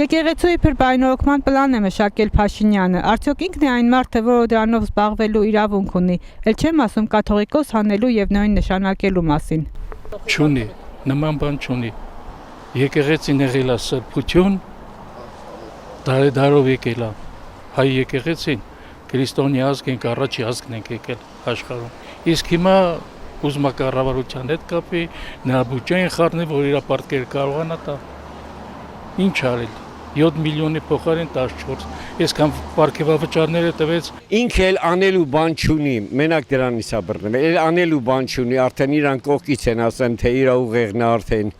Եկեղեցու իբր բարենորոգման պլան է մշակել Փաշինյանը, արդյոք ինքն է այն մարդը, որը դրանով զբաղվելու իրավունք ունի, էլ չեմ ասում կաթողիկոս հանելու եւ նույն նշանակելու մասին։ Չունի, նման բան չունի։ Եկեղեցին եղել է սրբություն, դարով եկել է հայ եկեղեցին, քրիստոնյա ազգ ենք, առաջի ազգն ենք եկել աշխարհում։ Իսկ հիմա ուզում է կառավարության հետ կապի, նրա բյուջեն խառնի, որ իր պարտքերը կարողանա տա։ Ինչ արել։ 7 միլիոնի փոխարեն 14։ Այսքան պարգևավճարները տվեց։ Ինքը էլ անելու բան չունի, մենակ դրանից է բռնում։ Էլ անելու բան չունի, արդեն իրան կողքից են ասեն, թե իր ուղեղն է արդեն,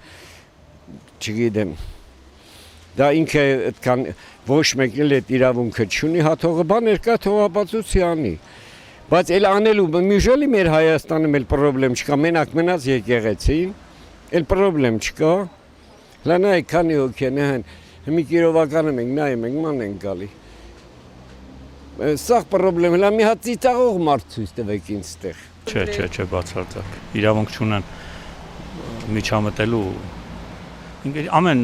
չգիտեմ։ Դա ինքը այդքան ոչ մեկն էլ այդ իրավունքը չունի, հաթողը բաներ կա, թողապացուցի անի։ Բայց էլ անելու մյուժելի մեր Հայաստանում էլ պրոբլեմ չկա, մենակ մնաց եկեղեցին, էլ պրոբլեմ չկա։ Լանայ քանի հոգի են հեն, մի կիրովականը մենք նայում ենք, ման ենք գալի։ Սաղ պրոբլեմ, հլա մի հատ ծիծաղող մարդ ցույց տվեք ինձ տեղ։ Չէ, բացարձակ։ Իրավունք չունեն միջամտելու։ Ամեն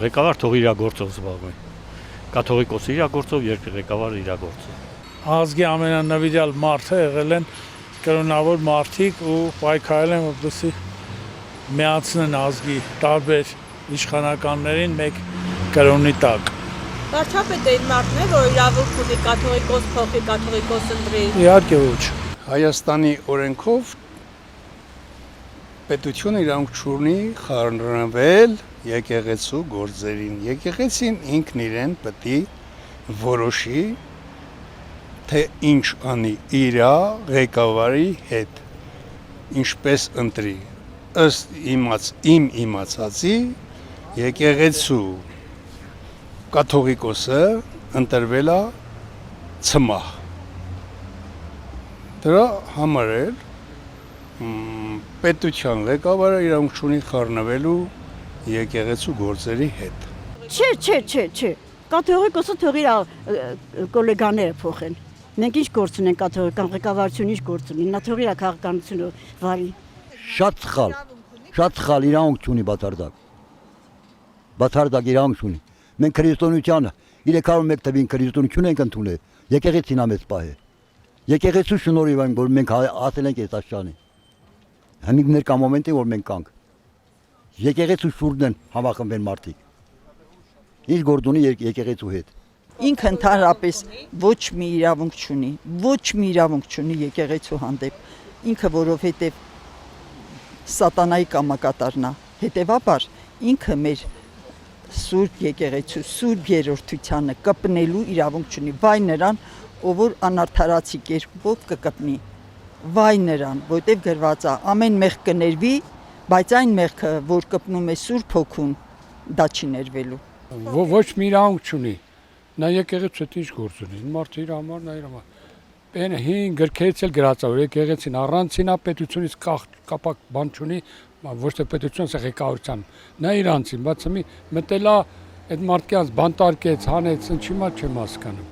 ղեկավար թող իր գործով զբաղվի։ Կաթողիկոսը իր գործով, երկրի ղեկավարը իր գործով։ Ազգի ամենանվիրյալ մարդը եղել են կրոնավոր մարդիկ ու պայքարել են, որպեսզի միացնեն ազգի տարբեր իշխանականներին մեկ կրոնի տակ։ Վարչապետը այն մարդն է, որ իրավունք ունի կաթողիկոս փոխի, կաթողիկոս ընտրի։ Իհարկե ոչ։ Հայաստանի օրենքով պետությունը իրավունք չունի խառնվել եկեղեցու գործերին։ Եկեղեցին ինքն իրեն պետք է որոշի, թե ինչ անի իր ղեկավարի հետ, ինչպես ընտրի։ Ըստ իմ իմացածի եկեղեցու կաթողիկոսը ընտրվել է ցմահ։ Դրա համար էլ պետության ղեկավարը իրավունք չունի խառնվելու եկեղեցու գործերի հետ։ Չէ, կաթողիկոսը թող իր գոլեգաները փոխեն։ Մենք ինչ գործ ունենք կաթողիկական ղեկավարությունը ինչ գործ ունի, նա թող իր քաղաքականությունը վարի։ Շատ սխալ իրավունք չունի բացարձակ իրավունք չունի։ Մենք քրիստոնեությանը 301 թվին քրիստոնեություն ենք ընդունել, եկեղեցին ամեծ պահ է։ Եկեղեցու շնորհիվ այն, որ մենք ասել ենք այս աշճանի։ Հենց ներկա մոմենտի որ մենք կանք։ Եկեղեցու շուրջն են համախմբեն մարդիկ։ Ինչ գործ ունի եկեղեցու հետ։ Ինքը ընդհանրապես ոչ մի իրավունք չունի եկեղեցու հանդեպ։ Ինքը որովհետև սատանայի կամակատարն է։ Հետևաբար ինքը մեր սուրբ եկեղեցու, սուրբ երրորդությանը կպնելու իրավունք չունի։ Վայ նրան, ով որ անարդարացի կերպով կկպնի։ Վայ նրան, որտեղ գրված է ամեն մեղք կներվի, բայց այն մեղքը, որ կպնում է Սուրբ Հոգուն, դա չի ներվելու։ Ոչ մի իրավունք չունի։ Նա եկեղեցու հետ ինչ գործ ունի։ Մարդը իր համար, նա իր համար։ Այն հին գրքերից էլ գրած է, որ եկեղեցին առանցին է պետությունից կապակ բան չունի, ոչ թե պետությունից է ղեկավարության։ Նա իրանցին, բայց մի մտելա այդ մարդկանց բանտարկեց, հանեց, ինչի՞ մա չեմ հասկանում։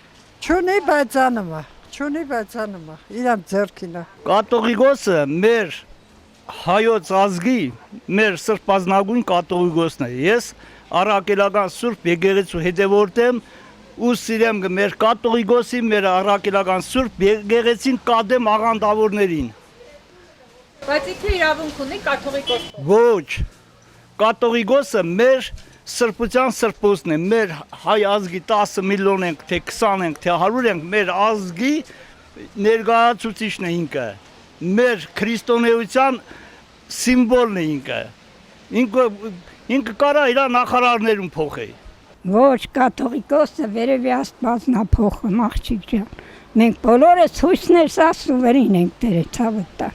Չունի բացանում է, իրան ձեռքին է։ Կաթողիկոսը մեր հայոց ազգի, մեր սրբազնագույն կաթողիկոսն է։ Ես առաքելական Սուրբ եկեղեցու հետևորդ եմ ու սիրեմ մեր կաթողիկոսի, մեր առաքելական Սուրբ եկեղեցին կադեմ աղանդավորներին։ Բայց ինքը իրավունք ունի կաթողիկոս։ Ոչ, կաթողիկոսը մեր սրբության սրբոցն է, մեր հայ ազգի 10 միլիոն ենք, թե 20 ենք, թե 100 ենք, մեր ազգի ներկայացուցիչն է ինքը, մեր քրիստոնեության սիմվոլն է ինքը, ինքը կարա իր նախարարներում փոխի։ Ոչ, կաթողիկոսը վերևի Աստվածն է փոխում, աղջիկ ջան։ Մենք բոլորս հույսներ սասուվերին ենք դերը ցավը տա։